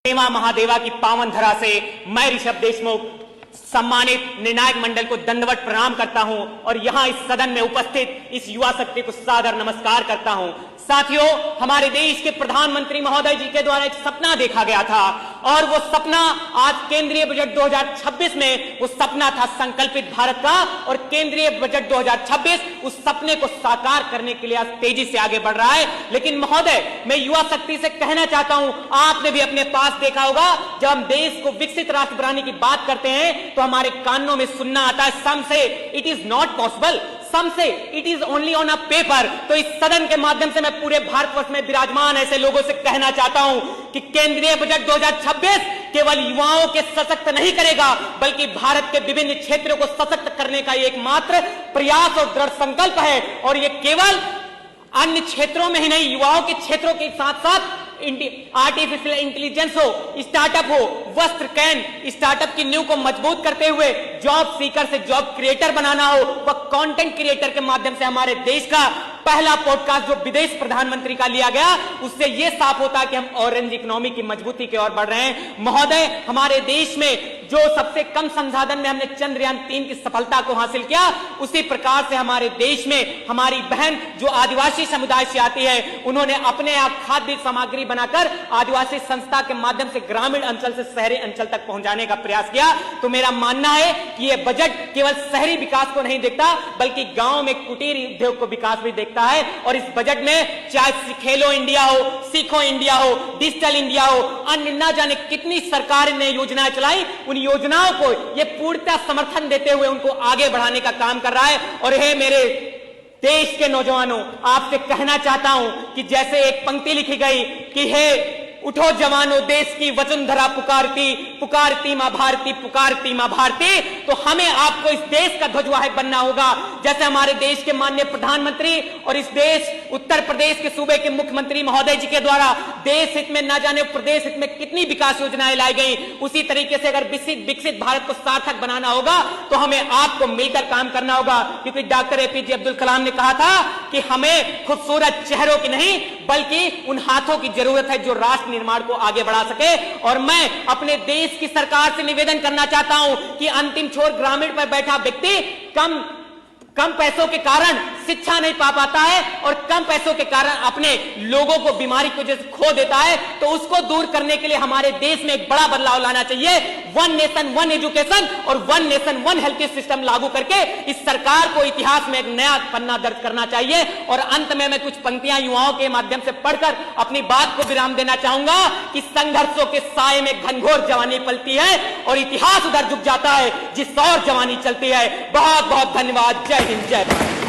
देवा महादेवा की पावन धरा से मैं ऋषभ देशमुख सम्मानित निर्णायक मंडल को दंडवत प्रणाम करता हूं और यहां इस सदन में उपस्थित इस युवा शक्ति को सादर नमस्कार करता हूं। साथियों, हमारे देश के प्रधानमंत्री महोदय जी के द्वारा एक सपना देखा गया था और वो सपना आज केंद्रीय बजट 2026 में वो सपना था संकल्पित भारत का, और केंद्रीय बजट 2026 उस सपने को साकार करने के लिए आज तेजी से आगे बढ़ रहा है। लेकिन महोदय, मैं युवा शक्ति से कहना चाहता हूं, आपने भी अपने पास देखा होगा, जब हम देश को विकसित राष्ट्र बनाने की बात करते हैं तो हमारे कानों में सुनना आता है, सम से इट इज नॉट पॉसिबल, सम से it is only on a paper. तो इस सदन के माध्यम से मैं पूरे भारतवर्ष में विराजमान ऐसे लोगों से कहना चाहता हूं कि केंद्रीय बजट 2026 केवल युवाओं के सशक्त नहीं करेगा, बल्कि भारत के विभिन्न क्षेत्रों को सशक्त करने का एकमात्र प्रयास और दृढ़ संकल्प है। और ये केवल अन्य क्षेत्रों में ही नहीं, युवाओं के क्षेत्रों के साथ साथ आर्टिफिशियल इंटेलिजेंस हो, स्टार्टअप हो, वस्त्र कैन स्टार्टअप की नींव को मजबूत करते हुए जॉब सीकर से जॉब क्रिएटर बनाना हो, वह कंटेंट क्रिएटर के माध्यम से हमारे देश का पहला पॉडकास्ट जो विदेश प्रधानमंत्री का लिया गया, उससे यह साफ होता है कि हम ऑरेंज इकोनॉमी की मजबूती की ओर बढ़ रहे हैं। महोदय, हमारे देश में जो सबसे कम संसाधन में हमने चंद्रयान 3 की सफलता को हासिल किया, उसी प्रकार से हमारे देश में हमारी बहन जो आदिवासी समुदाय से आती है, उन्होंने अपने आप खाद्य सामग्री बनाकर आदिवासी संस्था के माध्यम से ग्रामीण अंचल से शहरी अंचल तक पहुंचाने का प्रयास किया। तो मेरा मानना है कि यह बजट केवल शहरी विकास को नहीं देखता, बल्कि गांव में कुटीर उद्योग को विकास भी देखता है। और इस बजट में चाहे खेलो इंडिया हो, सीखो इंडिया हो, डिजिटल इंडिया हो, अन्य न जाने कितनी सरकार ने योजनाएं चलाई, उन योजनाओं को ये पूर्णतः समर्थन देते हुए उनको आगे बढ़ाने का काम कर रहा है। और हे मेरे देश के नौजवानों, आपसे कहना चाहता हूं कि जैसे एक पंक्ति लिखी गई कि हे उठो जवानों, देश की वसुंधरा पुकारती पुकारती मां भारती, पुकारती मां भारती, तो हमें आपको इस देश का ध्वजवाहक बनना होगा। जैसे हमारे देश के माननीय प्रधानमंत्री और इस देश उत्तर प्रदेश के सूबे के मुख्यमंत्री महोदय जी के द्वारा देश हित में न जाने प्रदेश हित में कितनी विकास योजनाएं लाई गई, उसी तरीके से अगर विकसित भारत को सार्थक बनाना होगा तो हमें आपको मिलकर काम करना होगा। क्योंकि डॉक्टर एपीजे अब्दुल कलाम ने कहा था कि हमें खूबसूरत चेहरों की नहीं, बल्कि उन हाथों की जरूरत है जो राष्ट्र निर्माण को आगे बढ़ा सके। और मैं अपने देश की सरकार से निवेदन करना चाहता हूं कि अंतिम छोर ग्रामीण पर बैठा व्यक्ति कम पैसों के कारण शिक्षा नहीं पा पाता है और कम पैसों के कारण अपने लोगों को बीमारी की वजह से खो देता है, तो उसको दूर करने के लिए हमारे देश में एक बड़ा बदलाव लाना चाहिए। वन नेशन वन एजुकेशन और one nation one health system लागू करके इस सरकार को इतिहास में एक नया पन्ना दर्ज करना चाहिए। और अंत में मैं कुछ पंक्तियां युवाओं के माध्यम से पढ़कर अपनी बात को विराम देना चाहूंगा कि संघर्षों के साए में घनघोर जवानी पलती है और इतिहास उधर झुक जाता है जिस और जवानी चलती है। बहुत बहुत धन्यवाद। जय हिंद, जय भारत।